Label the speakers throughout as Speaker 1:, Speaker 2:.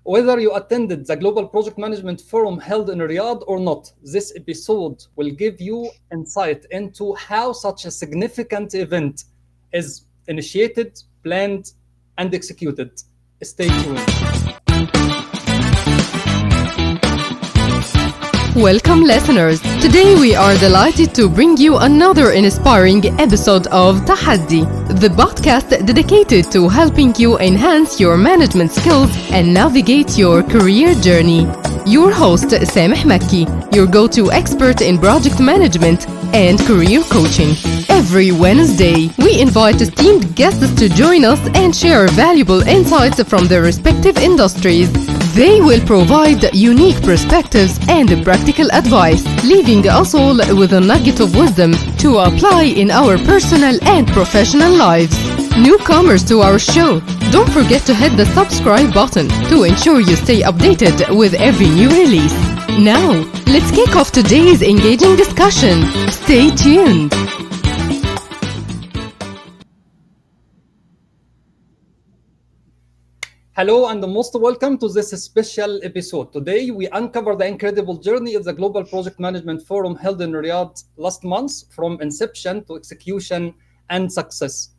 Speaker 1: Whether you attended the Global Project Management Forum held in Riyadh or not, this episode will give you insight into how such a significant event is initiated, planned, and executed. Stay tuned.
Speaker 2: Welcome, listeners. Today we are delighted to bring you another inspiring episode of Tahaddi, the podcast dedicated to helping you enhance your management skills and navigate your career journey. Your host, Sameh, your go-to expert in project management and career coaching. Every Wednesday, we invite esteemed guests to join us and share valuable insights from their respective industries. They will provide unique perspectives and practical advice, leaving us all with a nugget of wisdom to apply in our personal and professional lives. Newcomers to our show, don't forget to hit the subscribe button to ensure you stay updated with every new release. Now, let's kick off today's engaging discussion. Stay tuned.
Speaker 1: Hello and most welcome to this special episode. Today we uncover the incredible journey of the Global Project Management Forum held in Riyadh last month, from inception to execution and success.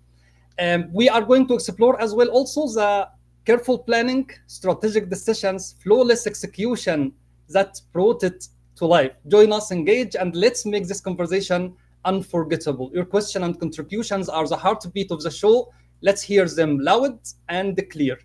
Speaker 1: We are going to explore as well also the careful planning, strategic decisions, flawless execution that brought it to life. Join us, engage, and let's make this conversation unforgettable. Your questions and contributions are the heartbeat of the show. Let's hear them loud and clear.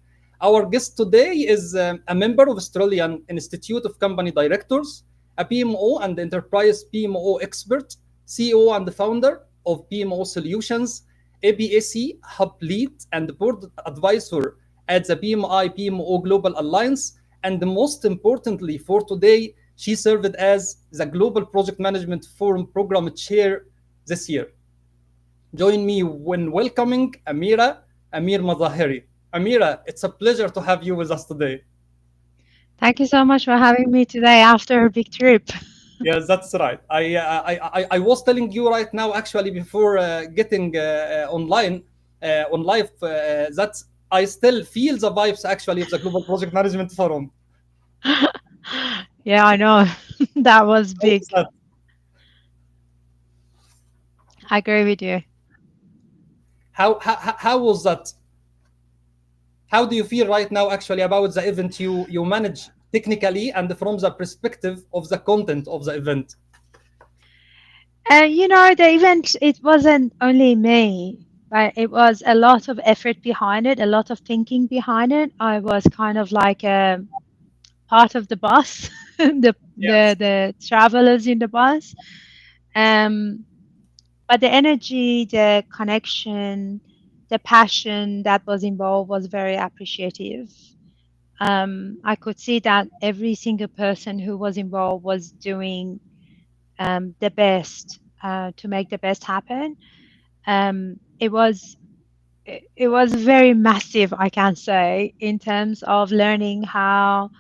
Speaker 1: Our guest today is a member of Australian Institute of Company Directors, a PMO and enterprise PMO expert, CEO and founder of PMO Solutions, ABAC Hub Lead and Board Advisor at the PMI PMO Global Alliance, and most importantly for today, she served as the Global Project Management Forum Program Chair this year. Join me when welcoming Amireh Amirmazaheri. Amireh, it's a pleasure to have you with us today.
Speaker 3: Thank you so much for having me today after a big trip.
Speaker 1: Yes, that's right. I was telling you right now, actually, before getting on live, that I still feel the vibes actually of the Global Project Management Forum.
Speaker 3: Yeah, I know. That was big. I agree with you.
Speaker 1: How was that? How do you feel right now actually about the event you manage technically and from the perspective of the content of the event?
Speaker 3: The event, it wasn't only me, but it was a lot of effort behind it, a lot of thinking behind it. I was kind of like a part of the bus, the travelers in the bus. But the energy, the connection, the passion that was involved was very appreciative. I could see that every single person who was involved was doing the best to make the best happen. It was very massive, I can say, in terms of learning how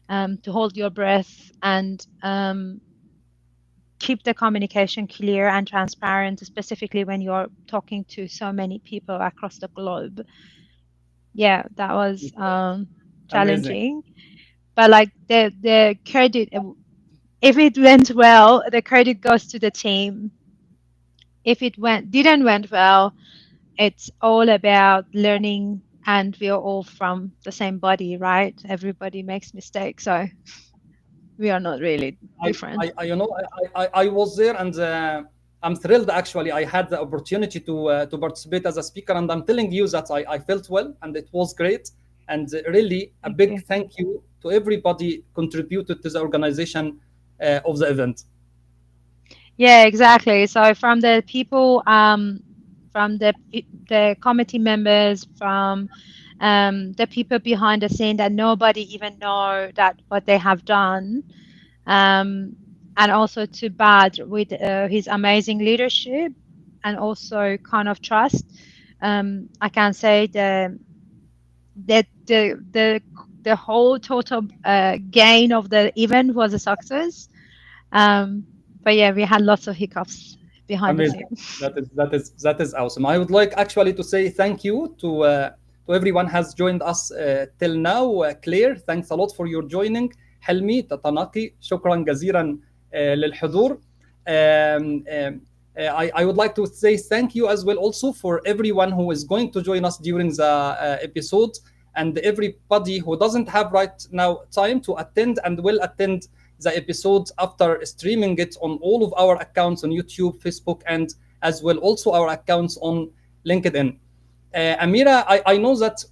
Speaker 3: to hold your breath and keep the communication clear and transparent, specifically when you're talking to so many people across the globe. Yeah, that was challenging. But like the credit, if it went well, the credit goes to the team. If it didn't went well, it's all about learning, and we're all from the same body, right? Everybody makes mistakes, so we are not really different.
Speaker 1: I was there, and I'm thrilled actually. I had the opportunity to participate as a speaker, and I'm telling you that I felt well, and it was great. And really a big thank you to everybody contributed to the organization of the event.
Speaker 3: Yeah, exactly. So from the people, from the committee members, from the people behind the scene that nobody even know that what they have done, and also to Bad with his amazing leadership and also kind of trust. I can say that the whole total gain of the event was a success. But yeah, we had lots of hiccups behind the scenes.
Speaker 1: That is awesome. I would like actually to say thank you to To everyone has joined us till now. Claire, thanks a lot for your joining. حلمي تتناقي شكرا جزيلا للحضور. I would like to say thank you as well also for everyone who is going to join us during the episode, and everybody who doesn't have right now time to attend and will attend the episode after streaming it on all of our accounts on YouTube, Facebook, and as well also our accounts on LinkedIn. Amira, I know that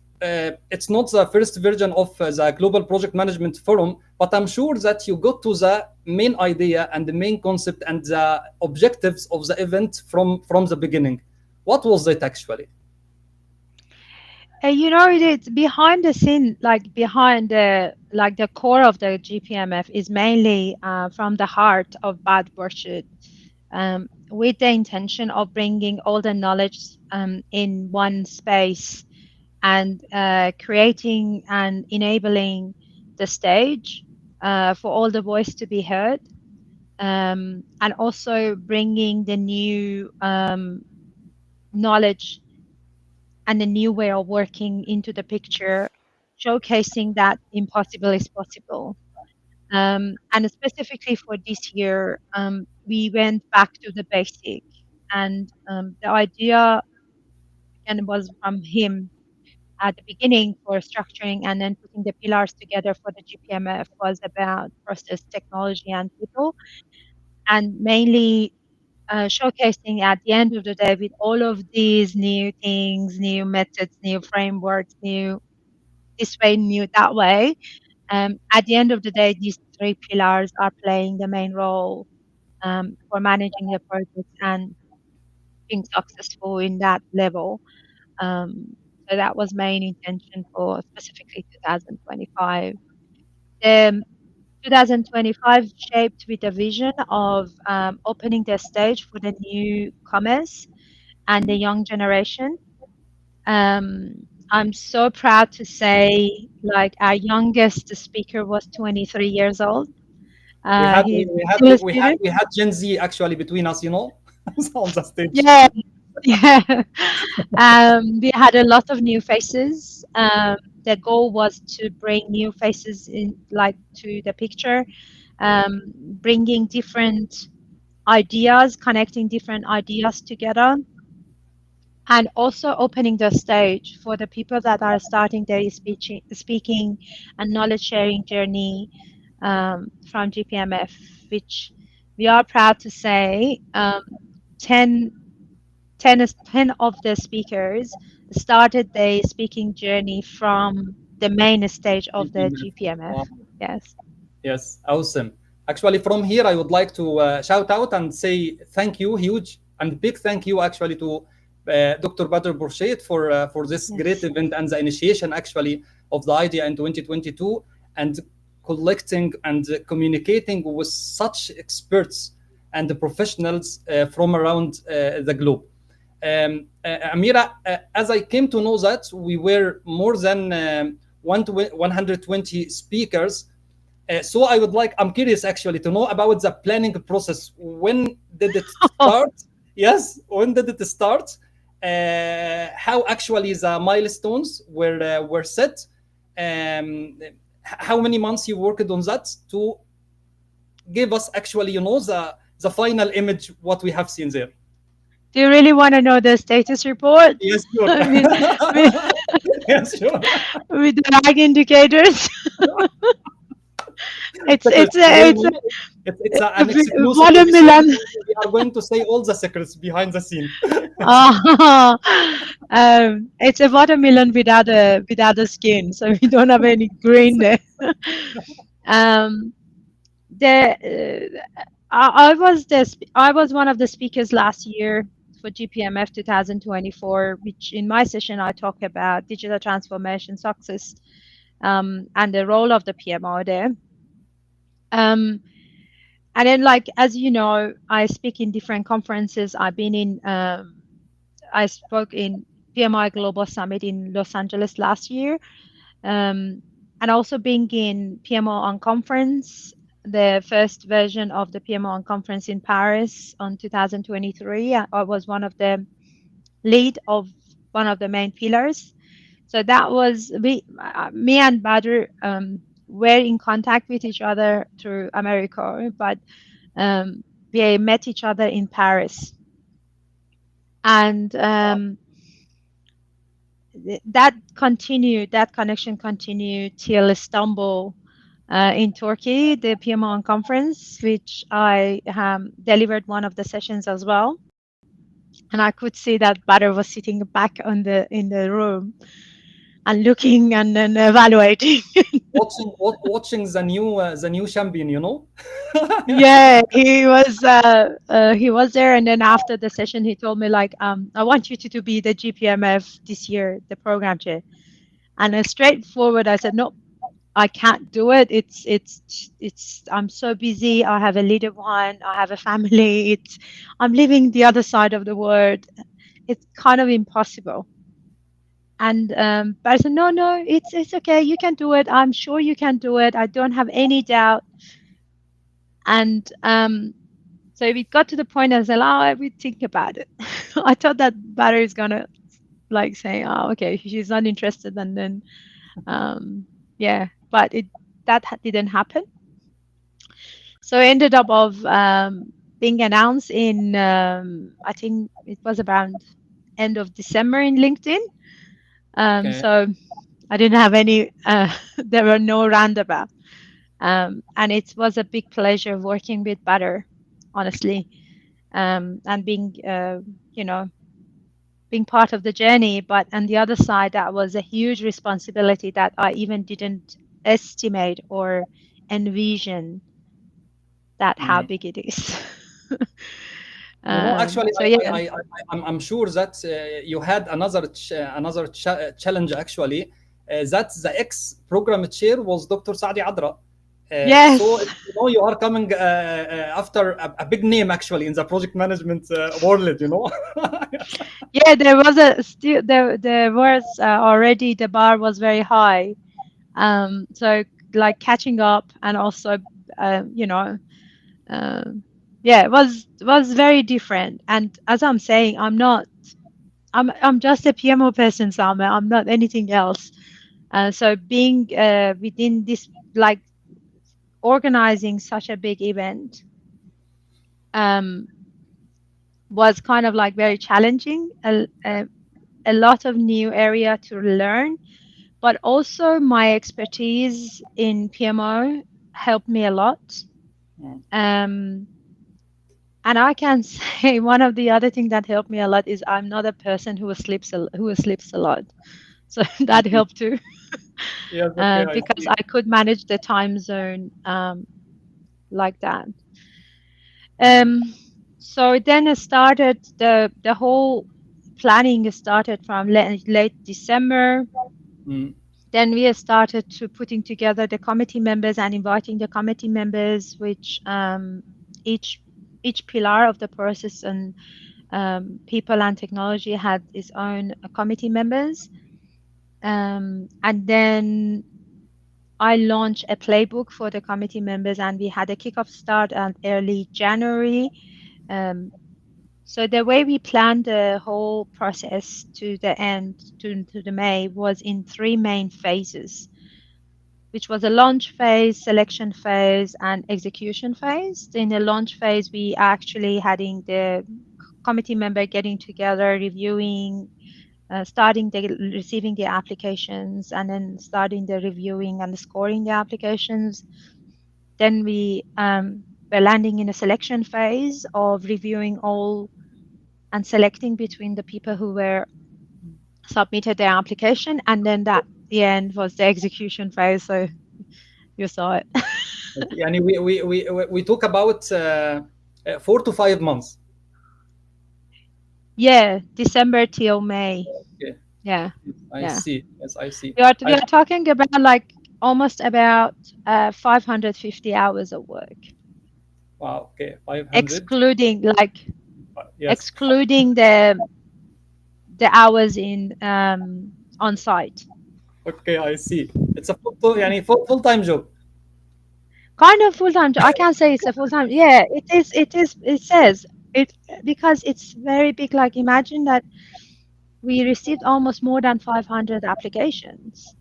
Speaker 1: it's not the first version of the Global Project Management Forum, but I'm sure that you got to the main idea and the main concept and the objectives of the event from the beginning. What was it actually?
Speaker 3: It's behind the scene, like behind the core of the GPMF is mainly from the heart of Bad Burshid, with the intention of bringing all the knowledge in one space and creating and enabling the stage for all the voice to be heard, and also bringing the new knowledge and a new way of working into the picture, showcasing that impossible is possible. And specifically for this year, we went back to the basic, and the idea again was from him at the beginning for structuring and then putting the pillars together for the GPMF was about process, technology, and people, and mainly showcasing at the end of the day with all of these new things, new methods, new frameworks, new this way, new that way. At the end of the day, these three pillars are playing the main role for managing the project and being successful in that level. Um, so that was main intention for specifically 2025. The 2025 shaped with a vision of opening the stage for the newcomers and the young generation. I'm so proud to say, like, our youngest speaker was 23 years old.
Speaker 1: We had
Speaker 3: He's
Speaker 1: we had
Speaker 3: still a
Speaker 1: we had
Speaker 3: student.
Speaker 1: we had Gen Z actually between us, on the stage.
Speaker 3: Yeah, yeah. We had a lot of new faces. The goal was to bring new faces in, like, to the picture, bringing different ideas, connecting different ideas together, and also opening the stage for the people that are starting their speaking and knowledge sharing journey from GPMF, which we are proud to say 10, 10 of the speakers started their speaking journey from the main stage of the GPMF.
Speaker 1: Wow.
Speaker 3: Yes.
Speaker 1: Yes, awesome. Actually, from here, I would like to shout out and say thank you, huge and big thank you, actually, to Dr. Badr Burshid for this great
Speaker 3: Yes.
Speaker 1: event and the initiation, actually, of the idea in 2022, and collecting and communicating with such experts and the professionals from around the globe. Amira, as I came to know that we were more than 120 speakers, so I'm curious actually to know about the planning process. When did it start? Yes, when did it start? How actually the milestones were set? How many months you worked on that to give us actually, the final image what we have seen there?
Speaker 3: Do you really want to know the status report?
Speaker 1: Yes, sure.
Speaker 3: with, with,
Speaker 1: Yes, sure.
Speaker 3: with the lag indicators? it's
Speaker 1: Secrets.
Speaker 3: it's a, it's a,
Speaker 1: An exclusive episode.
Speaker 3: watermelon.
Speaker 1: We are going to say all the secrets behind the scene.
Speaker 3: Ah, it's a watermelon without a skin, so we don't have any green there. um, I was one of the speakers last year for GPMF 2024, which in my session I talk about digital transformation success and the role of the PMO there. And then, like, as you know, I speak in different conferences. I spoke in PMI Global Summit in Los Angeles last year, and also being in PMO on conference, the first version of the PMO on conference in Paris on 2023. I was one of the lead of one of the main pillars. So that was me and Badr were in contact with each other through America, but um, we met each other in Paris, and that connection continued till Istanbul in Turkey, the PMO conference, which I delivered one of the sessions as well. And I could see that Badr was sitting back in the room and looking and then evaluating.
Speaker 1: Watching the new champion, you know.
Speaker 3: Yeah, he was there, and then after the session, he told me like, I want you to be the GPMF this year, the program chair. And straightforward, I said, no, I can't do it. It's. I'm so busy. I have a little one. I have a family. I'm living the other side of the world. It's kind of impossible. And but I said, no, it's okay. You can do it. I'm sure you can do it. I don't have any doubt. And so we got to the point. I said, oh, I will think about it. I thought that Barry is gonna like say, oh, okay, she's not interested, and then yeah, but that didn't happen. So it ended up of being announced in I think it was around end of December in LinkedIn.
Speaker 1: Okay.
Speaker 3: So I didn't have any. There were no roundabout, and it was a big pleasure working with Butter, honestly, and being you know being part of the journey. But on the other side, that was a huge responsibility that I even didn't estimate or envision that how
Speaker 1: Mm.
Speaker 3: big it is.
Speaker 1: Actually,
Speaker 3: So yeah,
Speaker 1: I'm sure that you had another challenge actually. That the ex program chair was Dr. Saadi Adra. So
Speaker 3: yes,
Speaker 1: you are coming after a big name actually in the project management world.
Speaker 3: yeah. There was a still there was already the bar was very high. So like catching up and also you know yeah, it was very different. And as I'm saying, I'm just a PMO person, Sameh. I'm not anything else. So being within this, like organizing such a big event, um, was kind of like very challenging. A lot of new area to learn, but also my expertise in PMO helped me a lot.
Speaker 1: Mm.
Speaker 3: Um, and I can say one of the other things that helped me a lot is I'm not a person who sleeps a lot, so that helped too.
Speaker 1: Yes, okay, I
Speaker 3: Because
Speaker 1: see.
Speaker 3: I could manage the time zone like that. Um, so then it started the whole planning started from late December.
Speaker 1: Mm.
Speaker 3: Then we started to putting together the committee members and inviting the committee members, which each each pillar of the process and people and technology had its own committee members. And then I launched a playbook for the committee members, and we had a kickoff start at early January. Um, so the way we planned the whole process to the end, to the May, was in three main phases, which was a launch phase, selection phase, and execution phase. In the launch phase, we actually having the committee member getting together, reviewing, starting the receiving the applications, and then starting the reviewing and scoring the applications. Then we were landing in a selection phase of reviewing all and selecting between the people who were submitted their application, and then that the end was the execution phase. So you saw it.
Speaker 1: Yani we talk about 4 to 5 months.
Speaker 3: Yeah, December till May.
Speaker 1: Okay,
Speaker 3: Yeah,
Speaker 1: I
Speaker 3: yeah.
Speaker 1: see. Yes, I see.
Speaker 3: We are talking about like almost about 550 hours of work,
Speaker 1: Wow. Okay, 500.
Speaker 3: excluding
Speaker 1: Yes.
Speaker 3: the hours in on site.
Speaker 1: Okay, I see. It's a yani full time job.
Speaker 3: Kind of full time. I can't say it's a full time. Yeah, it is. It is. It says it because it's very big. Like imagine that we received almost more than 500 applications.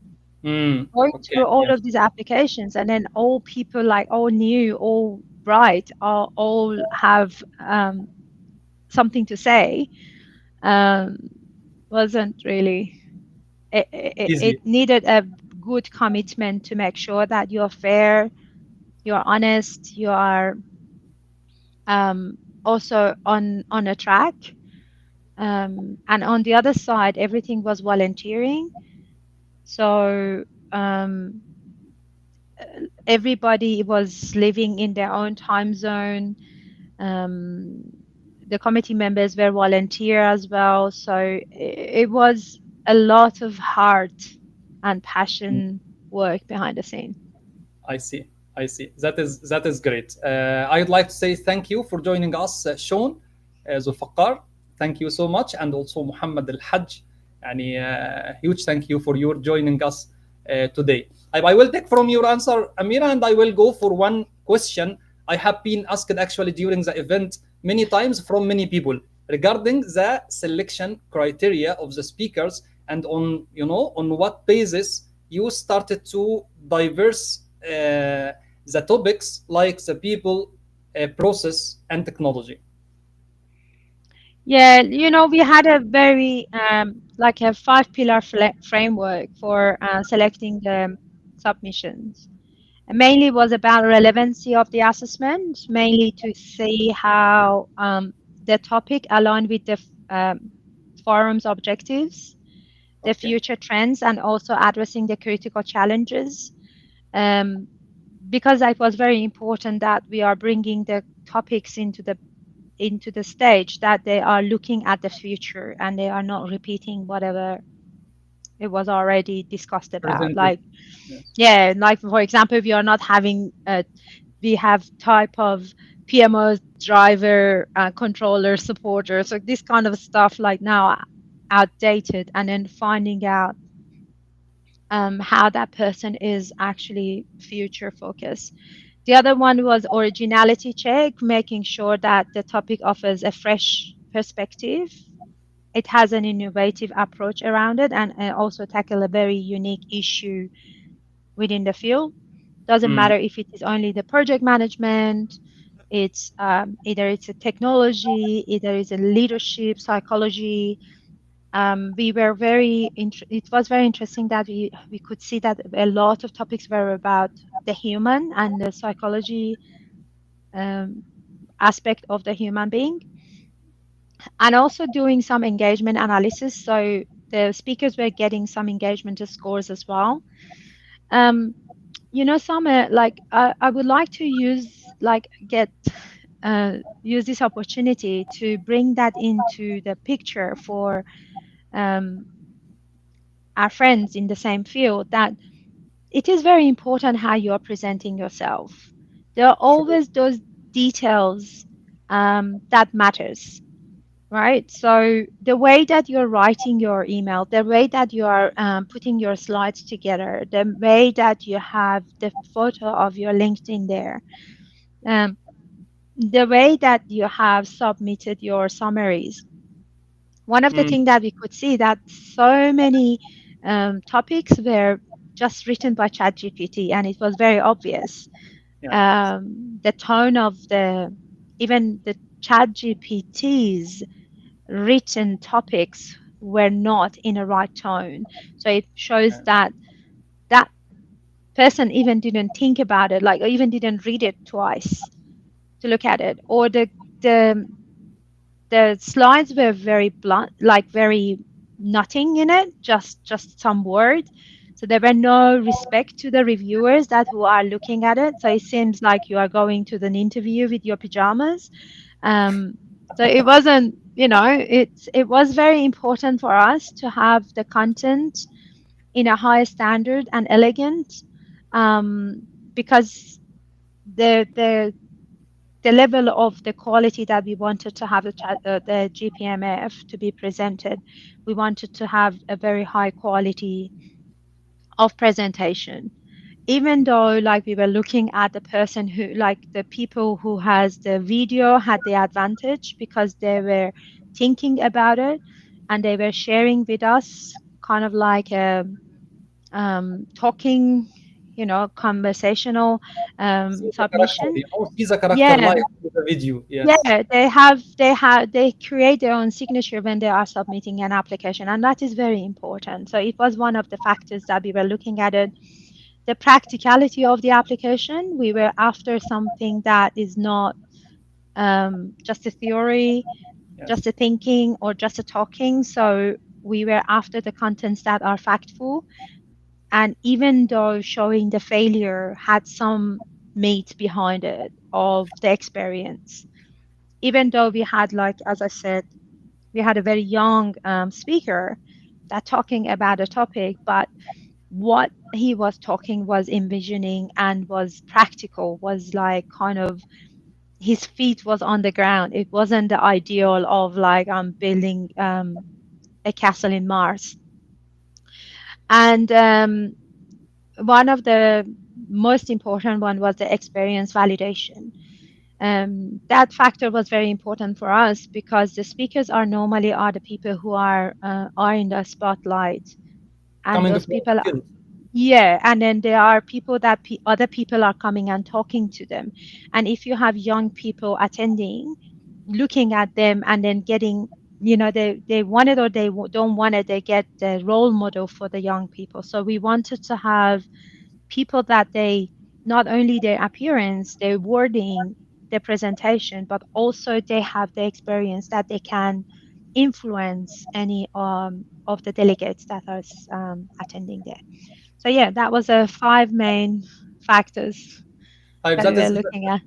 Speaker 3: Going
Speaker 1: Okay.
Speaker 3: through all
Speaker 1: Yeah.
Speaker 3: of these applications, and then all people like all new, all bright, all have something to say, um, wasn't really. It
Speaker 1: Easy.
Speaker 3: needed a good commitment to make sure that you're fair, you're honest, you are also on a track. And on the other side, everything was volunteering. So um, everybody was living in their own time zone. Um, the committee members were volunteer as well. So it was a lot of heart and passion work behind the scene.
Speaker 1: I see. I see. That is great. I'd like to say thank you for joining us, Sean, Zulfaqar. Thank you so much, and also Muhammad Al Hajj. Yani, huge thank you for your joining us today. I will take from your answer, Amira, and I will go for one question I have been asked actually during the event many times from many people regarding the selection criteria of the speakers, and on on what basis you started to diverse the topics like the people, process, and technology.
Speaker 3: Yeah, we had a very like a five-pillar framework for selecting the submissions. And mainly was about relevancy of the assessment, mainly to see how the topic aligned with the forum's objectives, the
Speaker 1: Okay.
Speaker 3: future trends, and also addressing the critical challenges. Um, because it was very important that we are bringing the topics into the stage that they are looking at the future and they are not repeating whatever it was already discussed about.
Speaker 1: Presented.
Speaker 3: Like,
Speaker 1: Yes.
Speaker 3: yeah, like for example, if you're not having we have type of PMO driver, controller, supporter, so this kind of stuff like now outdated, and then finding out how that person is actually future focused. The other one was originality check, making sure that the topic offers a fresh perspective. It has an innovative approach around it, and also tackle a very unique issue within the field. Doesn't
Speaker 1: Mm,
Speaker 3: matter if it is only the project management, it's either it's a technology, either it's a leadership, psychology. We were it was very interesting that we could see that a lot of topics were about the human and the psychology um, aspect of the human being, and also doing some engagement analysis. So the speakers were getting some engagement scores as well. Um, Summer, like I would like to use this opportunity to bring that into the picture for um, our friends in the same field, that it is very important how you are presenting yourself. There are
Speaker 1: sure.
Speaker 3: always those details that matters, right? So the way that you're writing your email, the way that you are putting your slides together, the way that you have the photo of your LinkedIn there, um, the way that you have submitted your summaries. One of the
Speaker 1: Mm,
Speaker 3: things that we could see that so many topics were just written by ChatGPT, and it was very obvious.
Speaker 1: yeah.
Speaker 3: The tone of even the ChatGPT's written topics were not in a right tone. So it shows
Speaker 1: Yeah.
Speaker 3: that that person even didn't think about it, like, or even didn't read it twice to look at it, or the the slides were very blunt, like very nothing in it, just some word. So there were no respect to the reviewers that who are looking at it. So it seems like you are going to an interview with your pajamas. Um, so it wasn't, it was very important for us to have the content in a high standard and elegant, because the level of the quality that we wanted to have the GPMF to be presented, we wanted to have a very high quality of presentation. Even though like we were looking at the person who, like the people who has the video had the advantage because they were thinking about it, and they were sharing with us kind of like a talking, conversational
Speaker 1: See the character,
Speaker 3: submission.
Speaker 1: see the character
Speaker 3: Yeah,
Speaker 1: live with the video. Yes.
Speaker 3: yeah, they create their own signature when they are submitting an application, and that is very important. So it was one of the factors that we were looking at it. The practicality of the application, we were after something that is not just a theory,
Speaker 1: Yes.
Speaker 3: just a thinking, or just a talking. So we were after the contents that are factful, and even though showing the failure had some meat behind it of the experience, even though we had, like, as I said, we had a very young speaker that talking about a topic, but what he was talking was envisioning and was practical, was like kind of his feet was on the ground. It wasn't the ideal of like I'm building a castle in Mars. And one of the most important one was the experience validation. That factor was very important for us because the speakers are normally are the people who are in the spotlight, and
Speaker 1: Coming
Speaker 3: those
Speaker 1: from
Speaker 3: people,
Speaker 1: field.
Speaker 3: yeah, and then there are people that other people are coming and talking to them. And if you have young people attending, looking at them and then getting, they want it or they don't want it, they get the role model for the young people. So we wanted to have people that they, not only their appearance, their wording, their presentation, but also they have the experience that they can influence any of the delegates that are attending there. So yeah, that was a five main factors that we
Speaker 1: That
Speaker 3: were
Speaker 1: is
Speaker 3: looking at.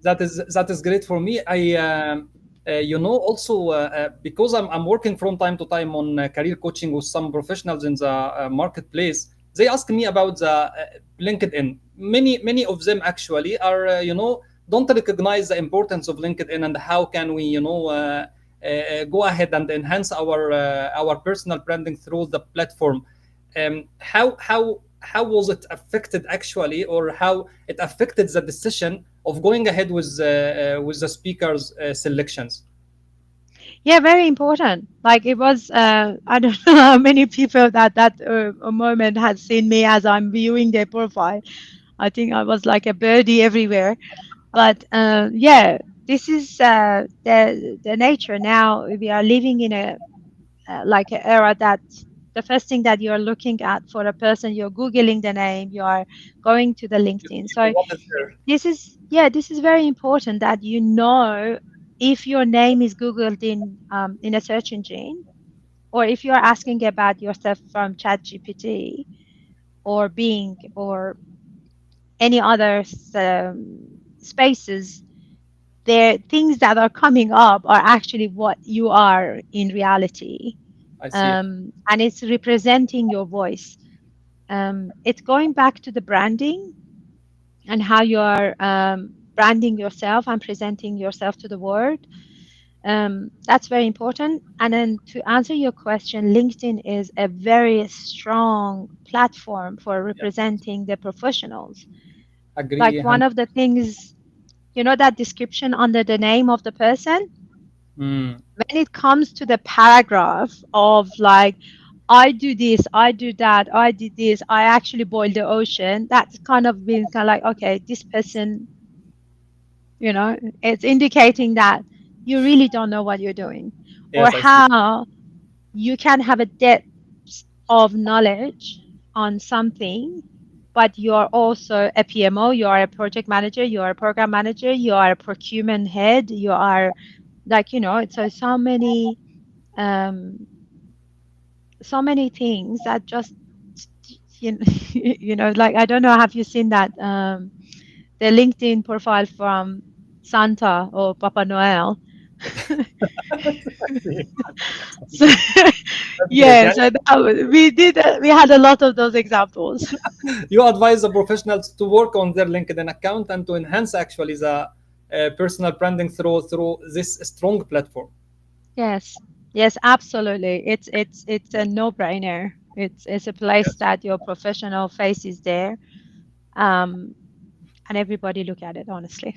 Speaker 1: that is great for me. I also because I'm working from time to time on career coaching with some professionals in the marketplace. They ask me about the LinkedIn. Many of them actually are don't recognize the importance of LinkedIn and how can we go ahead and enhance our personal branding through the platform. How was it affected actually, or how it affected the decision of going ahead with the speakers selections?
Speaker 3: Yeah, very important. Like it was, I don't know how many people that a moment had seen me as I'm viewing their profile. I think I was like a birdie everywhere. But yeah, this is the nature now. We are living in a like an era that the first thing that you're looking at for a person, you're googling the name, you are going to the
Speaker 1: You
Speaker 3: LinkedIn.
Speaker 1: see
Speaker 3: So
Speaker 1: what is there?
Speaker 3: this is, yeah, this is very important that if your name is googled in a search engine, or if you're asking about yourself from ChatGPT or Bing or any other spaces, the things that are coming up are actually what you are in reality.
Speaker 1: I see.
Speaker 3: And it's representing your voice. It's going back to the branding and how you are branding yourself and presenting yourself to the world. That's very important. And then to answer your question, LinkedIn is a very strong platform for
Speaker 1: Yeah,
Speaker 3: representing the professionals.
Speaker 1: agree.
Speaker 3: Like one of the things, that description under the name of the person,
Speaker 1: Mm,
Speaker 3: when it comes to the paragraph of like, I do this, I do that, I did this, I actually boiled the ocean, that's kind of been kind of like, okay, this person, it's indicating that you really don't know what you're doing, or
Speaker 1: yes, I see.
Speaker 3: how you can have a depth of knowledge on something, but you are also a PMO, you are a project manager, you are a program manager, you are a procurement head, you are like, so many um so many things that just you know, like I don't know, have you seen that the LinkedIn profile from Santa or Papa Noel? So
Speaker 1: That's great.
Speaker 3: yeah, so we had a lot of those examples.
Speaker 1: You advise the professionals to work on their LinkedIn account and to enhance actually the personal branding through this strong platform.
Speaker 3: Yes, yes, absolutely. It's a no-brainer. It's a place
Speaker 1: Yes.
Speaker 3: that your professional face is there, um, and everybody look at it honestly.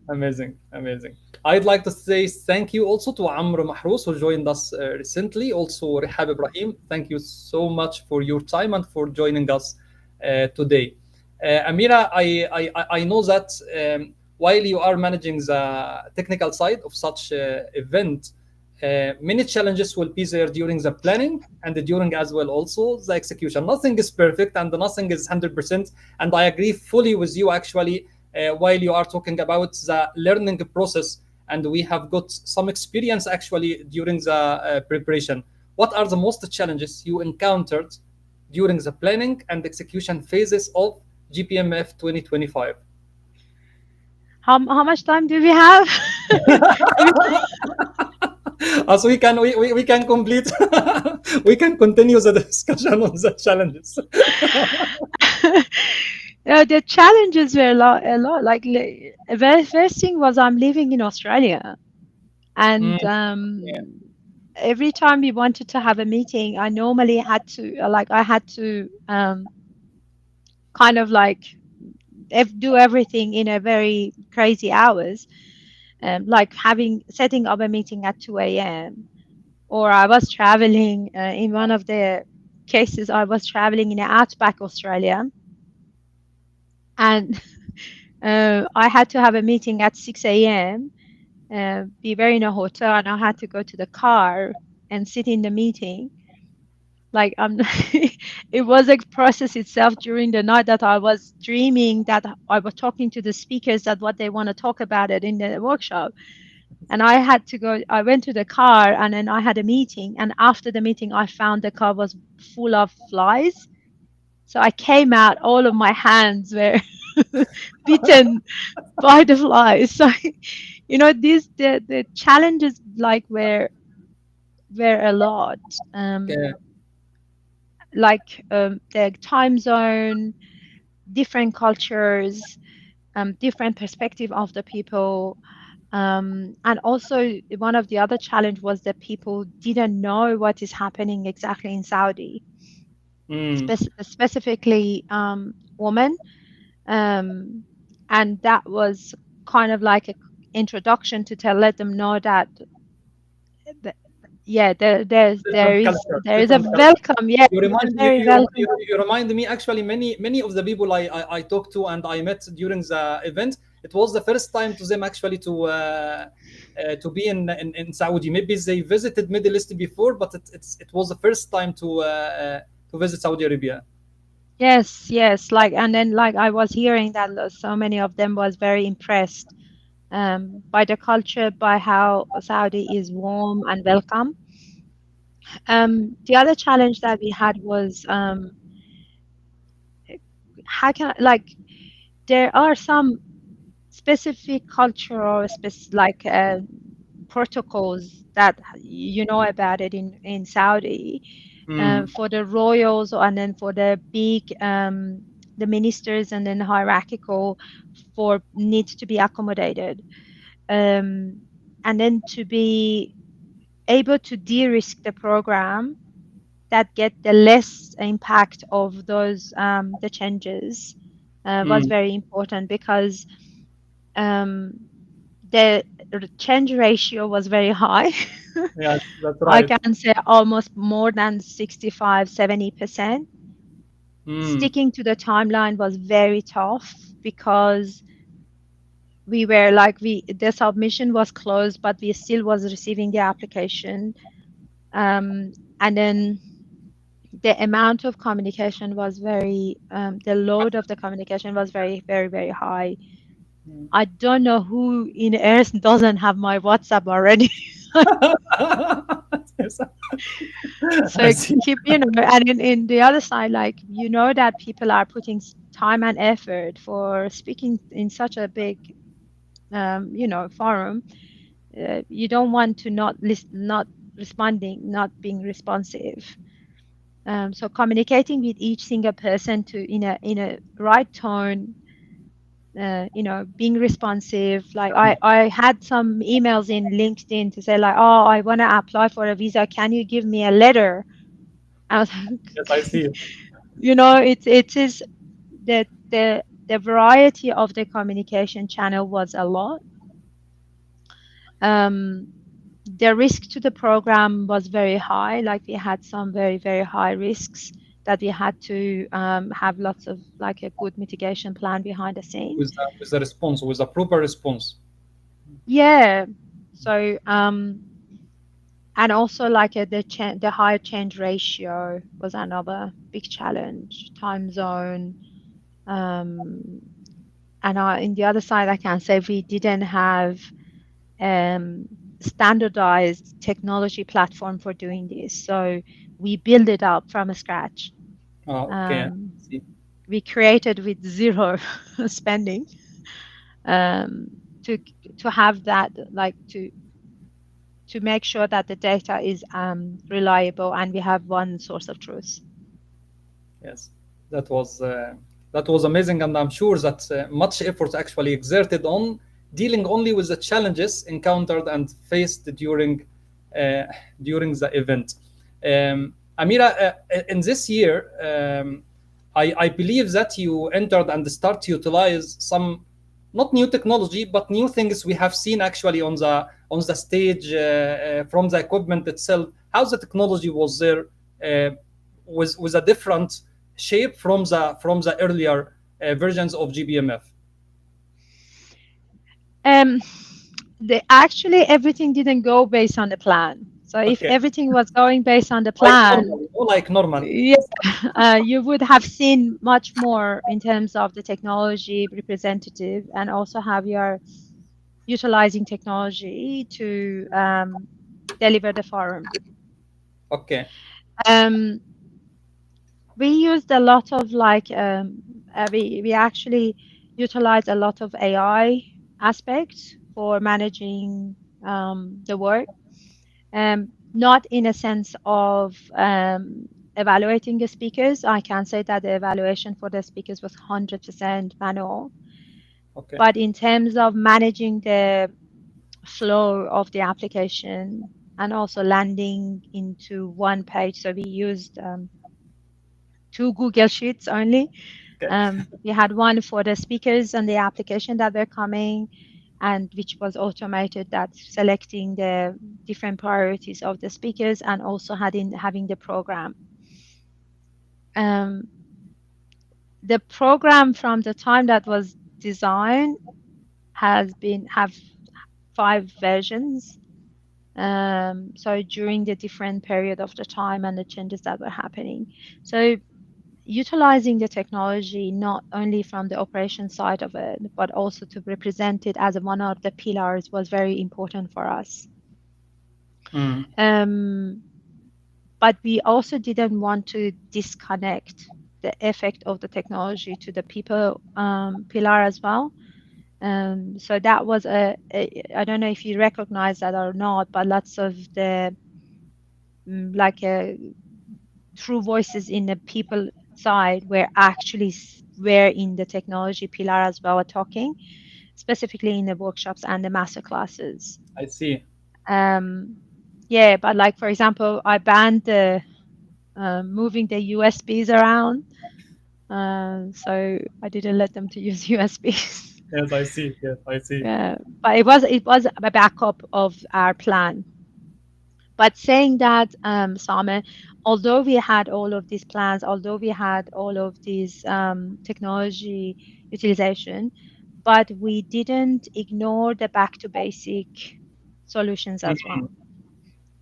Speaker 1: Amazing, amazing. I'd like to say thank you also to Amr Mahrous who joined us recently. Also, Rihab Ibrahim, thank you so much for your time and for joining us today. Amira, I know that while you are managing the technical side of such event, many challenges will be there during the planning and during as well also the execution. Nothing is perfect and nothing is 100%. And I agree fully with you actually while you are talking about the learning process. And we have got some experience actually during the preparation. What are the most challenges you encountered during the planning and execution phases of GPMF 2025?
Speaker 3: How much time do we have?
Speaker 1: As we can complete we can continue the discussion on the challenges.
Speaker 3: The challenges were a lot. Like the very first thing was I'm living in Australia,
Speaker 1: Mm,
Speaker 3: and
Speaker 1: yeah.
Speaker 3: every time we wanted to have a meeting, I normally had to I had to kind of like do everything in a very crazy hours, like having setting up a meeting at 2 a.m. Or I was traveling in one of the cases. I was traveling in outback Australia, and I had to have a meeting at 6 a.m. We were in a hotel, and I had to go to the car and sit in the meeting. Like it was a process itself during the night that I was dreaming that I was talking to the speakers that what they want to talk about it in the workshop. And I had to go. I went to the car, and then I had a meeting. And after the meeting, I found the car was full of flies. So I came out. All of my hands were bitten by the flies. So these the challenges like were a lot.
Speaker 1: Yeah.
Speaker 3: The time zone, different cultures, different perspective of the people. And also one of the other challenge was that people didn't know what is happening exactly in Saudi,
Speaker 1: Mm,
Speaker 3: specifically women. Um, and that was kind of like a introduction to let them know that, th- yeah, there is a
Speaker 1: different culture.
Speaker 3: welcome. Yeah,
Speaker 1: You
Speaker 3: it's a
Speaker 1: remind
Speaker 3: very welcome.
Speaker 1: you remind me actually many of the people I talked to and I met during the event. It was the first time to them actually to be in Saudi. Maybe they visited Middle East before, but it was the first time to visit Saudi Arabia.
Speaker 3: Yes, yes. Like, and then like I was hearing that so many of them was very impressed by the culture, by how Saudi is warm and welcome. The other challenge that we had was how can there are some specific cultural protocols that you know about it in Saudi,
Speaker 1: Mm,
Speaker 3: for the royals and then for the big the ministers and then hierarchical for needs to be accommodated, um, and then to be able to de-risk the program that get the less impact of those the changes was
Speaker 1: mm.
Speaker 3: very important because um, the change ratio was very high.
Speaker 1: Yes, that's
Speaker 3: I
Speaker 1: right.
Speaker 3: can say almost more than 65, 70%.
Speaker 1: Mm,
Speaker 3: Sticking to the timeline was very tough because we were like the submission was closed, but we still was receiving the application. And then the amount of communication was the load of the communication was very, very, very high.
Speaker 1: mm.
Speaker 3: I don't know who in Earth doesn't have my WhatsApp already.
Speaker 1: Yes, I
Speaker 3: So
Speaker 1: see.
Speaker 3: keep, and in the other side, like, that people are putting time and effort for speaking in such a big, forum. You don't want to not responding, not being responsive. So communicating with each single person to in a right tone, being responsive. Like I had some emails in LinkedIn to say like, oh, I want to apply for a visa. Can you give me a letter? I was
Speaker 1: Yes, I see.
Speaker 3: it is the variety of the communication channel was a lot. Um, the risk to the program was very high. Like we had some very, very high risks that we had to have lots of like a good mitigation plan behind the scene.
Speaker 1: With the response, with a proper response.
Speaker 3: Yeah. So and also like the high change ratio was another big challenge. Time zone. Um, and in the other side, I can say we didn't have um, standardized technology platform for doing this. So we build it up from scratch.
Speaker 1: Okay.
Speaker 3: Um,
Speaker 1: See.
Speaker 3: we created with zero spending um, to have that like to make sure that the data is reliable and we have one source of truth.
Speaker 1: Yes, that was uh, that was amazing, and I'm sure that much effort actually exerted on dealing only with the challenges encountered and faced uh, during the event. Amira, in this year, I believe that you entered and start to utilize some not new technology but new things we have seen actually on the stage from the equipment itself. How the technology was there with a different shape from the earlier versions of GPMF.
Speaker 3: Um, actually everything didn't go based on the plan. So if
Speaker 1: Okay,
Speaker 3: everything was going based on the
Speaker 1: like
Speaker 3: plan,
Speaker 1: normal, like normal.
Speaker 3: yeah, you would have seen much more in terms of the technology representative and also have your utilizing technology to deliver the forum.
Speaker 1: Okay,
Speaker 3: Um, we used a lot of like we actually utilized a lot of AI aspects for managing the work. Not in a sense of evaluating the speakers. I can say that the evaluation for the speakers was 100% manual,
Speaker 1: okay,
Speaker 3: but in terms of managing the flow of the application and also landing into one page. So we used two Google Sheets only.
Speaker 1: okay.
Speaker 3: We had one for the speakers and the application that were coming, and which was automated that's selecting the different priorities of the speakers and also having the program. Um, the program from the time that was designed has been have 5 versions. So during the different period of the time and the changes that were happening. So utilizing the technology not only from the operation side of it, but also to represent it as one of the pillars was very important for us.
Speaker 1: Mm,
Speaker 3: Um, but we also didn't want to disconnect the effect of the technology to the people pillar as well. So that was I don't know if you recognize that or not, but lots of the like true voices in the people side were actually were in the technology pillar as well, talking specifically in the workshops and the master classes.
Speaker 1: I see.
Speaker 3: Um, yeah, but like for example, I banned the moving the USBs around, so I didn't let them to use USBs.
Speaker 1: Yes, I see. Yes, I see.
Speaker 3: Yeah, but it was a backup of our plan. But saying that, Sameh, although we had all of these plans, although we had all of these technology utilization, but we didn't ignore the back to basic solutions as
Speaker 1: Mm,
Speaker 3: well,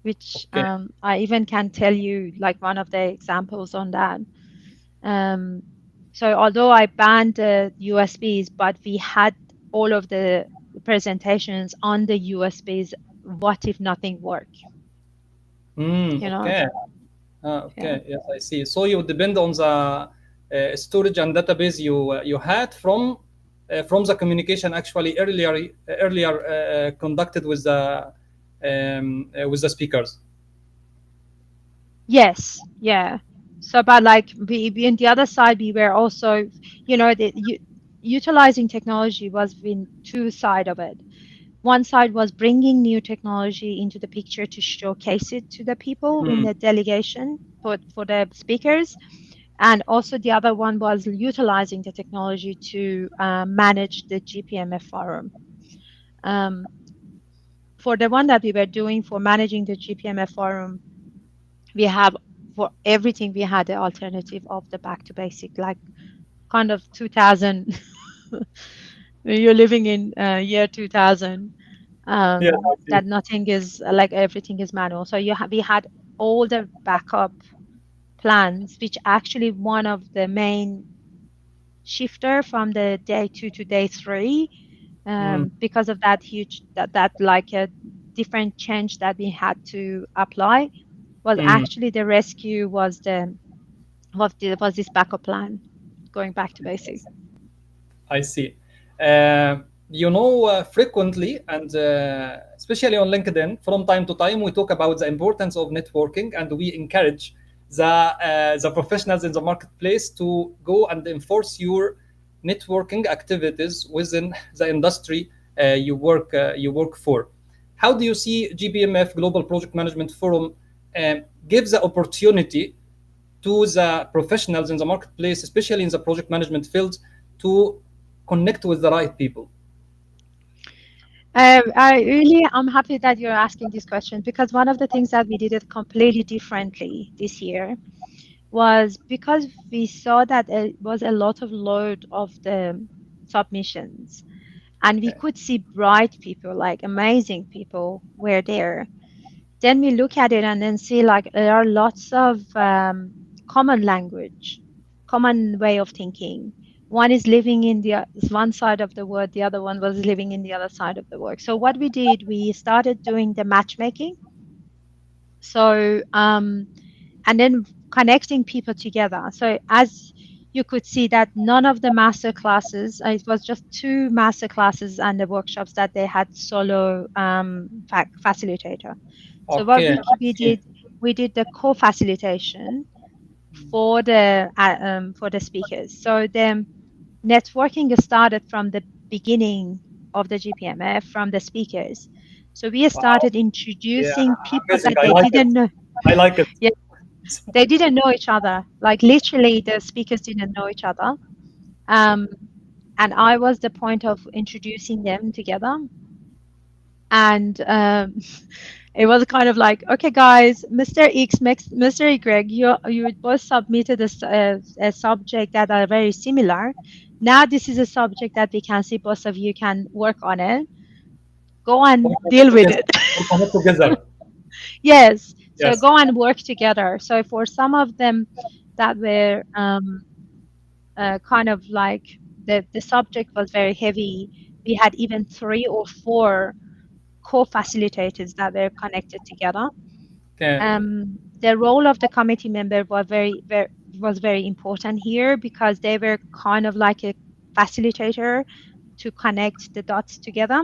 Speaker 3: which
Speaker 1: okay.
Speaker 3: I even can tell you like one of the examples on that. Um, so although I banned the USBs, but we had all of the presentations on the USBs. What if nothing worked?
Speaker 1: Mm,
Speaker 3: You know,
Speaker 1: okay.
Speaker 3: yeah.
Speaker 1: Okay. Yes, I see. So you depend on the storage and database you had from the communication actually earlier conducted with the speakers.
Speaker 3: Yes, yeah. So, but like we on the other side, we were also, utilizing technology was in two side of it. One side was bringing new technology into the picture to showcase it to the people in
Speaker 1: Mm,
Speaker 3: the delegation for the speakers, and also the other one was utilizing the technology to manage the GPMF forum. Um, for the one that we were doing for managing the GPMF forum, we have for everything we had the alternative of the back to basic, like kind of 2000. You're living in year 2000.
Speaker 1: Yeah, I see.
Speaker 3: That nothing is like everything is manual. So we had all the backup plans, which actually one of the main shifter from the day 2 to day 3,
Speaker 1: Mm,
Speaker 3: because of that huge that like a different change that we had to apply, was
Speaker 1: mm.
Speaker 3: actually the rescue was this backup plan going back to basic.
Speaker 1: I see. Frequently and especially on LinkedIn, from time to time, we talk about the importance of networking, and we encourage the professionals in the marketplace to go and enforce your networking activities within the industry you work for. How do you see GPMF Global Project Management Forum gives the opportunity to the professionals in the marketplace, especially in the project management field, to connect with the right people?
Speaker 3: I'm happy that you're asking this question, because one of the things that we did it completely differently this year was because we saw that it was a lot of load of the submissions, and we
Speaker 1: Okay.
Speaker 3: could see bright people, like amazing people were there. Then we look at it and then see like there are lots of common language, common way of thinking. One is living in the one side of the world, the other one was living in the other side of the world. So what we did, we started doing the matchmaking. So and then connecting people together. So as you could see that none of the master classes, it was just 2 master classes and the workshops that they had solo facilitator. So what
Speaker 1: Okay, I
Speaker 3: we
Speaker 1: see.
Speaker 3: did, we did the co-facilitation for the speakers. So the networking started from the beginning of the GPMF from the speakers. So we
Speaker 1: Wow.
Speaker 3: started
Speaker 1: Yeah,
Speaker 3: introducing people
Speaker 1: amazing.
Speaker 3: that
Speaker 1: I
Speaker 3: they
Speaker 1: like it.
Speaker 3: didn't know.
Speaker 1: I like it.
Speaker 3: Yeah, they didn't know each other. Like literally, the speakers didn't know each other. Um, and I was the point of introducing them together. And it was kind of like, okay, guys, Mr. X, Mr. Y, you both submitted a subject that are very similar. Now this is a subject that we can see both of you can work on it. Go and
Speaker 1: We'll connect
Speaker 3: deal with
Speaker 1: together.
Speaker 3: it.
Speaker 1: We'll connect together.
Speaker 3: Yes. So
Speaker 1: Yes.
Speaker 3: go and work together. So for some of them that were kind of like the subject was very heavy, we had even 3 or 4 co-facilitators that were connected together.
Speaker 1: Okay.
Speaker 3: The role of the committee member was very important here, because they were kind of like a facilitator to connect the dots together.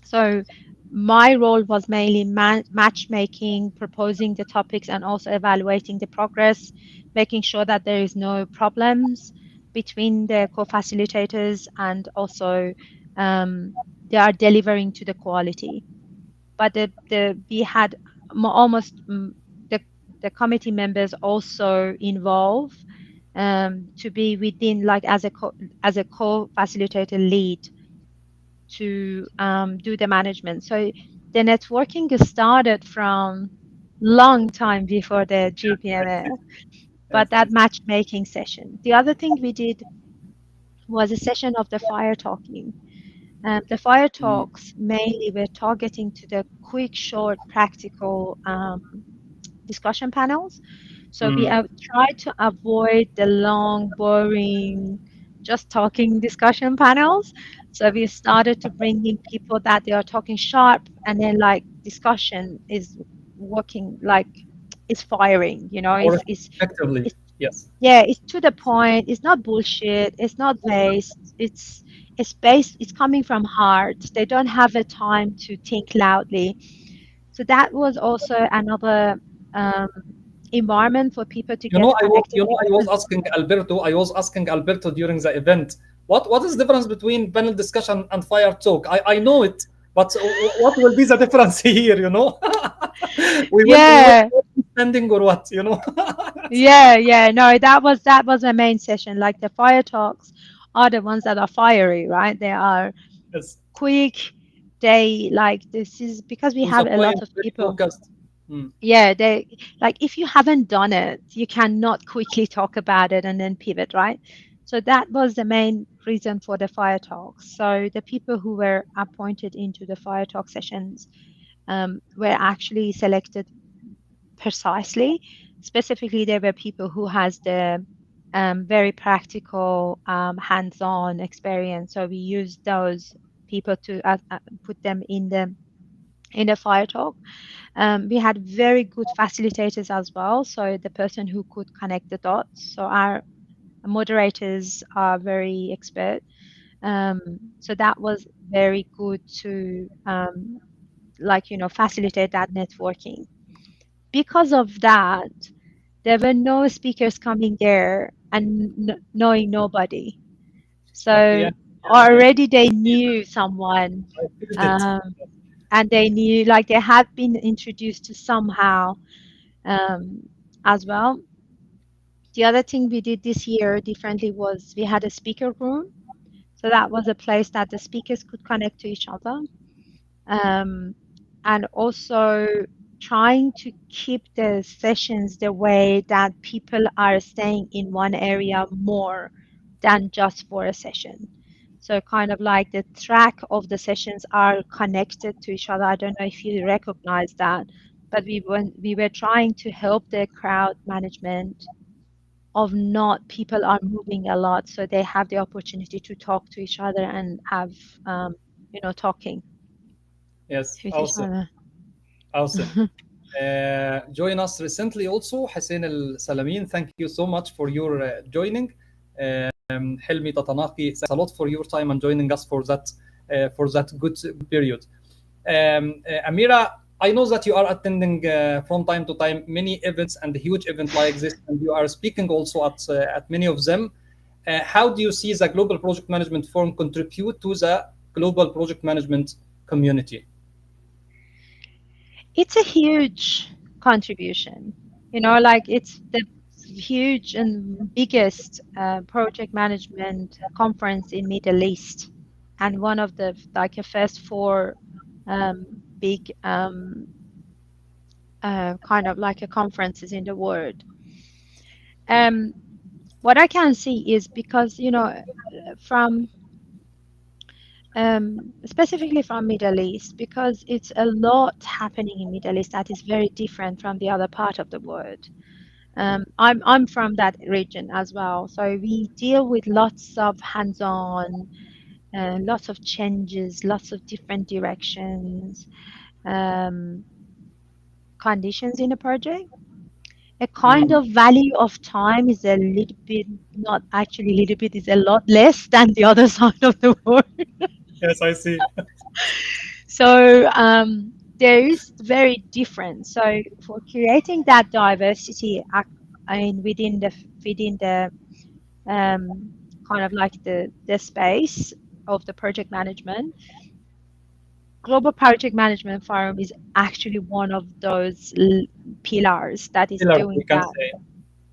Speaker 3: So my role was mainly matchmaking, proposing the topics, and also evaluating the progress, making sure that there is no problems between the co-facilitators, and also they are delivering to the quality. But we had almost the committee members also involved, to be within, like as a co-facilitator lead to do the management. So the networking started from long time before the
Speaker 1: I see.
Speaker 3: GPMF,
Speaker 1: Yes,
Speaker 3: but
Speaker 1: I
Speaker 3: that
Speaker 1: see.
Speaker 3: matchmaking session. The other thing we did was a session of the fire talking. The fire
Speaker 1: Mm,
Speaker 3: talks mainly were targeting to the quick, short, practical discussion panels. So we
Speaker 1: mm.
Speaker 3: have tried to avoid the long, boring, just talking discussion panels. So we started to bring in people that they are talking sharp, and then like discussion is working, like it's firing,
Speaker 1: More effectively.
Speaker 3: it's
Speaker 1: Yes.
Speaker 3: yeah, it's to the point. It's not bullshit. It's not waste. It's based. It's coming from heart. They don't have the time to think loudly. So that was also another um, environment for people to get connected
Speaker 1: I was
Speaker 3: together.
Speaker 1: asking Alberto. I was asking Alberto during the event. What is the difference between panel discussion and fire talk? I know it, but what will be the difference here? We will
Speaker 3: Yeah,
Speaker 1: standing or what?
Speaker 3: yeah. No, that was the main session. Like the fire talks are the ones that are fiery, right? They are
Speaker 1: Yes.
Speaker 3: quick. they like this is because we
Speaker 1: To the
Speaker 3: have a lot
Speaker 1: point,
Speaker 3: of
Speaker 1: very
Speaker 3: people.
Speaker 1: focused. Mm.
Speaker 3: Yeah, they like if you haven't done it, you cannot quickly talk about it and then pivot, right? So that was the main reason for the fire talks. So the people who were appointed into the fire talk sessions were actually selected precisely. Specifically, there were people who has the very practical hands-on experience. So we used those people to put them in the fire talk. We had very good facilitators as well. So the person who could connect the dots. So our moderators are very expert. So that was very good to facilitate that networking. Because of that, there were no speakers coming there and knowing nobody.
Speaker 1: Yeah,
Speaker 3: So
Speaker 1: yeah,
Speaker 3: already they knew someone,
Speaker 1: I felt it.
Speaker 3: um, and they knew like they had been introduced to somehow as well. The other thing we did this year differently was we had a speaker room. So that was a place that the speakers could connect to each other. Um, and also trying to keep the sessions the way that people are staying in one area more than just for a session. So kind of like the track of the sessions are connected to each other. I don't know if you recognize that, but we were trying to help the crowd management of not people are moving a lot, so they have the opportunity to talk to each other and have talking
Speaker 1: Yes,
Speaker 3: with each
Speaker 1: awesome,
Speaker 3: other.
Speaker 1: awesome. Join us recently also Hussein Al Salamin. Thank you so much for your joining. Helmi Tatanaki, thanks a lot for your time and joining us for that good period. Amira, I know that you are attending from time to time many events and huge events like this, and you are speaking also at many of them. How do you see the Global Project Management Forum contribute to the global project management community?
Speaker 3: It's a huge contribution. Like it's the huge and biggest project management conference in Middle East, and one of the like the first four big kind of like a conferences in the world. Um, what I can see is because from specifically from Middle East, because it's a lot happening in Middle East that is very different from the other part of the world. I'm from that region as well, so we deal with lots of hands-on, lots of changes, lots of different directions, um, conditions in a project. A kind
Speaker 1: Mm.
Speaker 3: of value of time is a little bit, not actually a little bit, is a lot less than the other side of the world.
Speaker 1: Yes, I see.
Speaker 3: So there is very different. So for creating that diversity, I mean, within the kind of like the space of the project management, Global Project Management Forum is actually one of those pillars that is
Speaker 1: Pillar,
Speaker 3: doing
Speaker 1: we can
Speaker 3: that.
Speaker 1: say.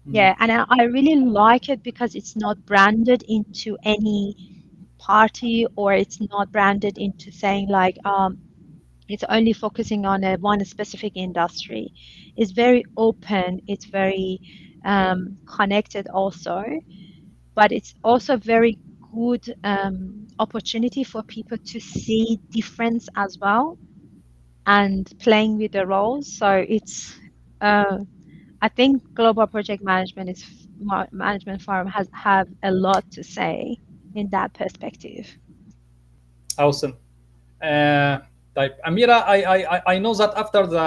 Speaker 1: Mm.
Speaker 3: Yeah, and I really like it because it's not branded into any party, or it's not branded into saying like it's only focusing on one specific industry. It's very open, it's very connected also, but it's also very good opportunity for people to see difference as well and playing with the roles. So it's uh, I think global project management is management forum has have a lot to say in that perspective.
Speaker 1: Awesome. Type Amira, I know that after the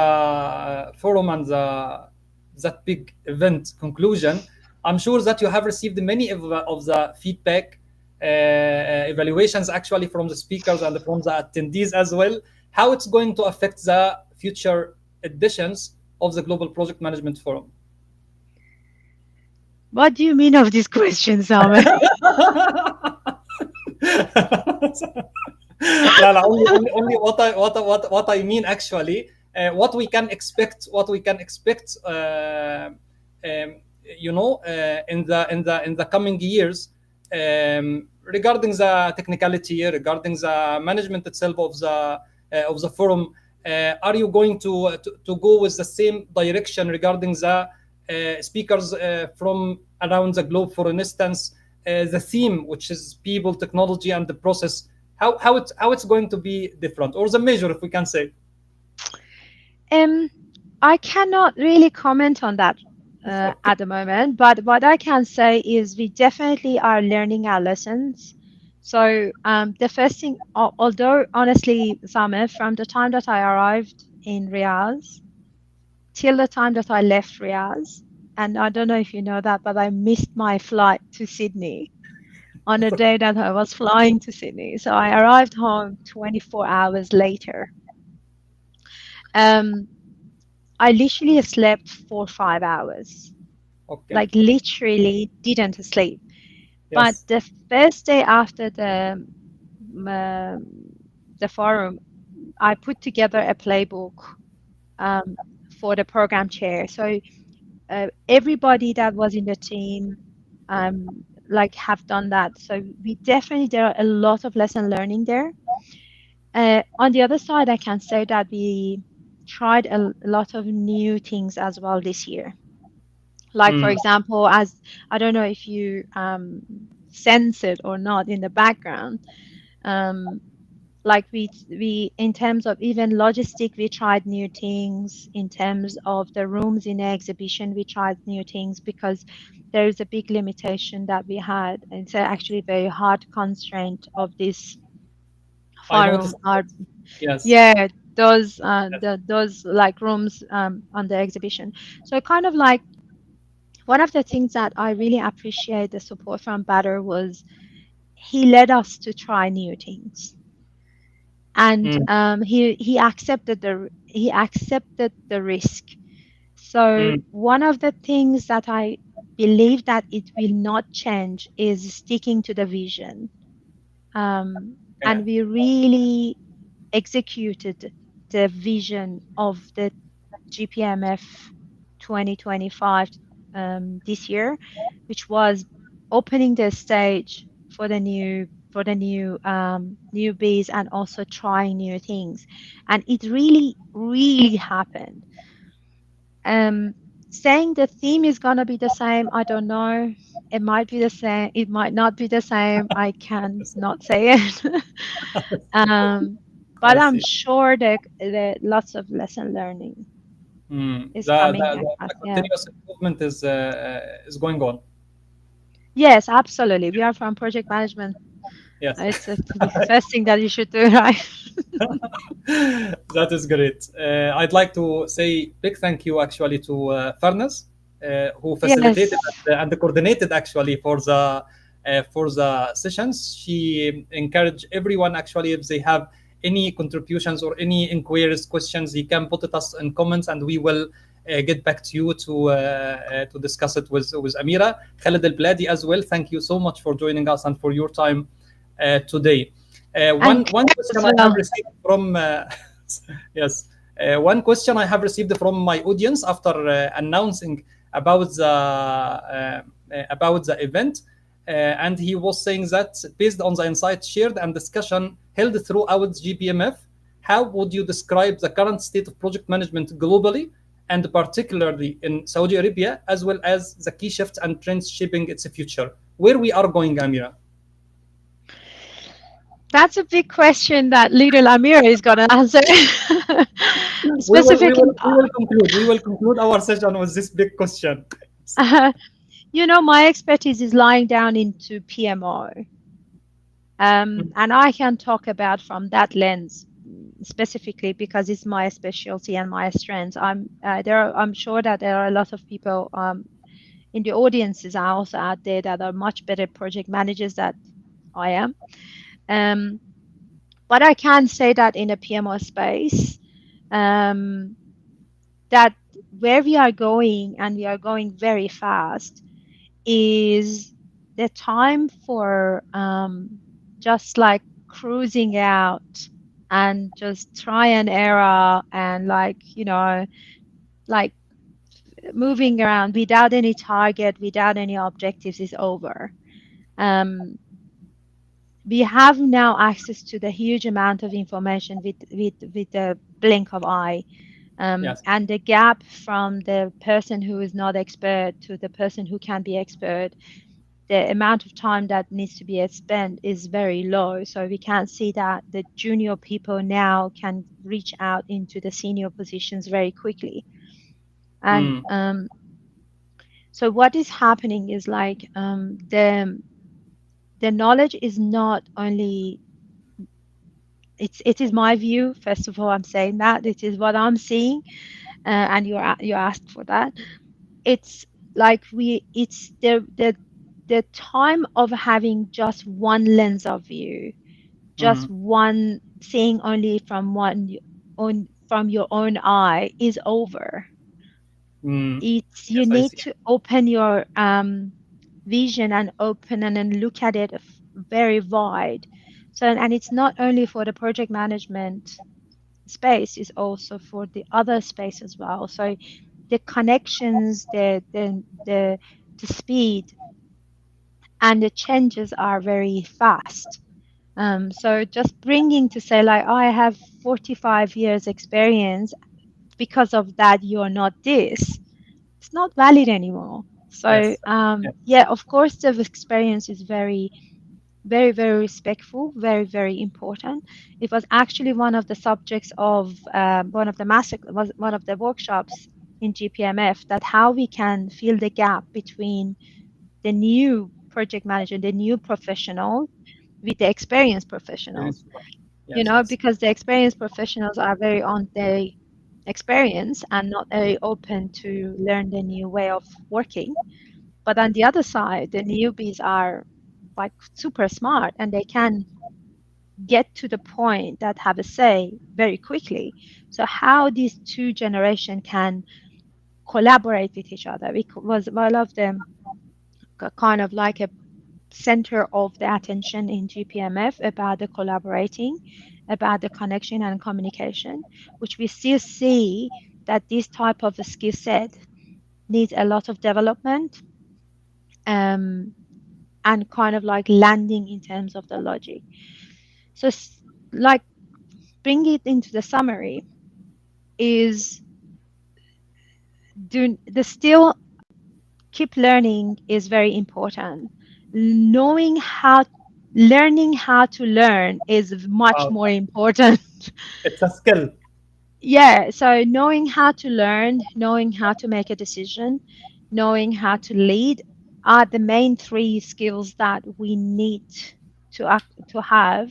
Speaker 1: forum and that big event conclusion, I'm sure that you have received many of the feedback evaluations actually from the speakers and from the attendees as well. How it's going to affect the future editions of the Global Project Management Forum?
Speaker 3: What do you mean of this question, Sameh?
Speaker 1: لا لا only what I mean actually what we can expect in the coming years regarding the technicality, regarding the management itself of the of the forum. Are you going to go with the same direction regarding the speakers from around the globe? For instance, the theme, which is people, technology, and the process. How it's going to be different, or the measure, if we can say.
Speaker 3: Um, I cannot really comment on that
Speaker 1: Okay.
Speaker 3: at the moment, but what I can say is we definitely are learning our lessons. So the first thing, although honestly, Sameh, from the time that I arrived in Riyadh till the time that I left Riyadh, and I don't know if you know that, but I missed my flight to Sydney on a day that I was flying to Sydney. So I arrived home 24 hours later. Um, I literally slept for 5 hours,
Speaker 1: Okay.
Speaker 3: like literally didn't sleep. But
Speaker 1: Yes.
Speaker 3: the first day after um, the forum, I put together a playbook um, for the program chair. So everybody that was in the team like have done that. So we definitely there are a lot of lesson learning there. On the other side, I can say that we tried a lot of new things as well this year. Like, for
Speaker 1: Mm.
Speaker 3: example, as I don't know if you sense it or not in the background, um, like we in terms of even logistic, we tried new things. In terms of the rooms in the exhibition, we tried new things because there is a big limitation that we had. And it's actually very hard constraint of this
Speaker 1: I noticed
Speaker 3: forum. Are
Speaker 1: that. Yes.
Speaker 3: yeah, those
Speaker 1: Yes.
Speaker 3: those like rooms on the exhibition. So kind of like one of the things that I really appreciate the support from Bader was he led us to try new things, and
Speaker 1: Mm.
Speaker 3: he accepted the risk. So
Speaker 1: Mm.
Speaker 3: one of the things that I believe that it will not change is sticking to the vision.
Speaker 1: Okay.
Speaker 3: And we really executed the vision of the GPMF 2025 this year, which was opening the stage for the new newbies and also trying new things. And it really, really happened. Um, Saying the theme is gonna be the same, I don't know. It might be the same, it might not be the same. I can
Speaker 1: Yes.
Speaker 3: not say it. um, but
Speaker 1: I
Speaker 3: I'm
Speaker 1: see.
Speaker 3: sure that lots of lesson learning
Speaker 1: Mm.
Speaker 3: is
Speaker 1: The, the,
Speaker 3: coming.
Speaker 1: the, the
Speaker 3: Yeah.
Speaker 1: continuous improvement is going on.
Speaker 3: Yes, absolutely. We are from project management.
Speaker 1: Yes.
Speaker 3: It's the first thing that you should do, right?
Speaker 1: That is great. I'd like to say big thank you actually to Farnes, who facilitated
Speaker 3: Yes.
Speaker 1: and coordinated actually for the sessions. She encouraged everyone actually, if they have any contributions or any inquiries, questions, he can put it us in comments, and we will get back to you to discuss it with Amira. Khaled Al Bladi as well. Thank you so much for joining us and for your time today.
Speaker 3: And
Speaker 1: One
Speaker 3: as
Speaker 1: question I have
Speaker 3: well.
Speaker 1: received from yes, one question I have received from my audience after announcing about the event, and he was saying that based on the insights shared and discussion held throughout GPMF, how would you describe the current state of project management globally, and particularly in Saudi Arabia, as well as the key shifts and trends shaping its future? Where we are going, Amira?
Speaker 3: That's a big question that little Amira is going to answer.
Speaker 1: we will we
Speaker 3: Specifically,
Speaker 1: will we will conclude we will conclude our session with this big question.
Speaker 3: my expertise is lying down into PMO. And I can talk about from that lens specifically because it's my specialty and my strength. I'm sure that there are a lot of people in the audiences are also out there that are much better project managers than I am. Um, but I can say that in the PMO space, um, that where we are going and we are going very fast is the time for just like cruising out and just try and error and like moving around without any target, without any objectives is over. Um, we have now access to the huge amount of information with the blink of eye.
Speaker 1: Yes.
Speaker 3: And the gap from the person who is not expert to the person who can be expert, the amount of time that needs to be spent is very low. So we can see that the junior people now can reach out into the senior positions very quickly. And
Speaker 1: Mm,
Speaker 3: so what is happening is like the knowledge is not only it is my view. First of all, I'm saying that it is what I'm seeing, and you asked for that. It's like it's the time of having just one lens of view, just
Speaker 1: mm,
Speaker 3: one seeing only from one on from your own eye is over.
Speaker 1: mm.
Speaker 3: It's you
Speaker 1: Yes, I
Speaker 3: need
Speaker 1: see.
Speaker 3: to open your vision and open and then look at it very wide. So, and it's not only for the project management space, it's also for the other space as well. So the connections, the speed and the changes are very fast. So just bringing to say like, oh, I have 45 years experience, because of that you're not this, it's not valid anymore. So
Speaker 1: Yes. Yes.
Speaker 3: yeah, of course the experience is very very respectful, very important. It was actually one of the subjects of one of the master was one of the workshops in GPMF, that how we can fill the gap between the new project manager, the new professional, with the experienced professionals.
Speaker 1: Yes. Yes. Yes.
Speaker 3: Because the experienced professionals are very on their experience and not very open to learn the new way of working. But on the other side, the newbies are like super smart and they can get to the point that have a say very quickly. So how these two generations can collaborate with each other, was one of them kind of like a center of the attention in GPMF about the collaborating, about the connection and communication, which we still see that this type of a skill set needs a lot of development, um, and kind of like landing in terms of the logic. So, like, bring it into the summary is do the still keep learning is very important. Knowing how learning how to learn is much
Speaker 1: Wow.
Speaker 3: more important.
Speaker 1: It's a skill.
Speaker 3: Yeah, so knowing how to learn, knowing how to make a decision, knowing how to lead are the main three skills that we need to have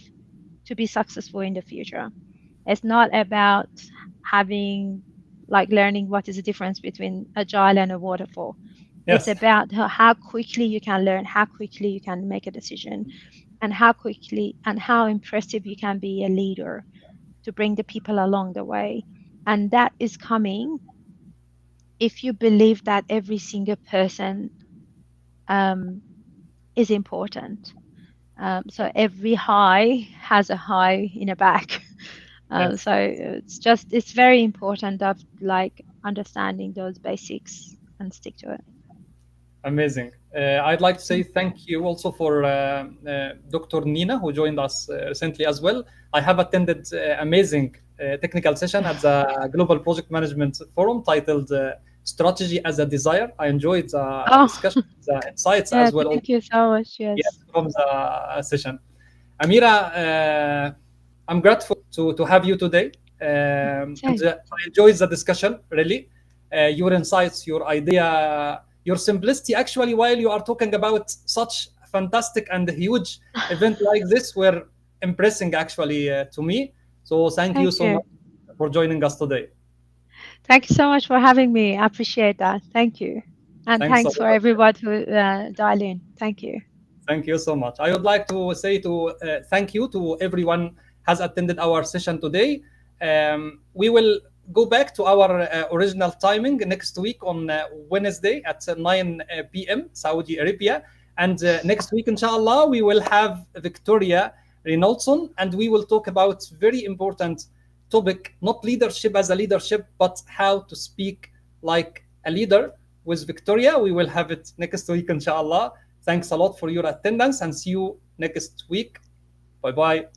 Speaker 3: to be successful in the future. It's not about having like learning what is the difference between agile and a waterfall. It's
Speaker 1: Yes.
Speaker 3: about how quickly you can learn, how quickly you can make a decision, and how quickly and how impressive you can be a leader to bring the people along the way. And that is coming if you believe that every single person um, is important. So every high has a high in a back.
Speaker 1: Yes.
Speaker 3: So it's very important of like understanding those basics and stick to it.
Speaker 1: Amazing. I'd like to say
Speaker 3: Mm.
Speaker 1: thank you also for Dr. Nina, who joined us recently as well. I have attended amazing technical session at the Global Project Management Forum titled Strategy as a Desire. I enjoyed the
Speaker 3: Oh,
Speaker 1: discussion, the insights
Speaker 3: yeah,
Speaker 1: as well.
Speaker 3: thank you so much.
Speaker 1: Yes,
Speaker 3: Yes.
Speaker 1: from the session. Amira, I'm grateful to have you today. And
Speaker 3: Same.
Speaker 1: I enjoyed the discussion, really. Your insights, your idea, your simplicity, actually, while you are talking about such fantastic and huge event like this, were impressing, actually, to me. So thank you
Speaker 3: Thank
Speaker 1: so
Speaker 3: you.
Speaker 1: much for joining us today.
Speaker 3: Thank you so much for having me. I appreciate that. Thank you. And
Speaker 1: Thanks a
Speaker 3: thanks for
Speaker 1: lot.
Speaker 3: everybody who dial in. Thank you.
Speaker 1: Thank you so much. I would like to say to thank you to everyone has attended our session today. We will go back to our original timing next week on Wednesday at 9 p.m. Saudi Arabia. And next week, inshallah, we will have Victoria Reynoldson, and we will talk about very important topic, not leadership as a leadership, but how to speak like a leader with Victoria. We will have it next week, inshallah. Thanks a lot for your attendance and see you next week. Bye bye.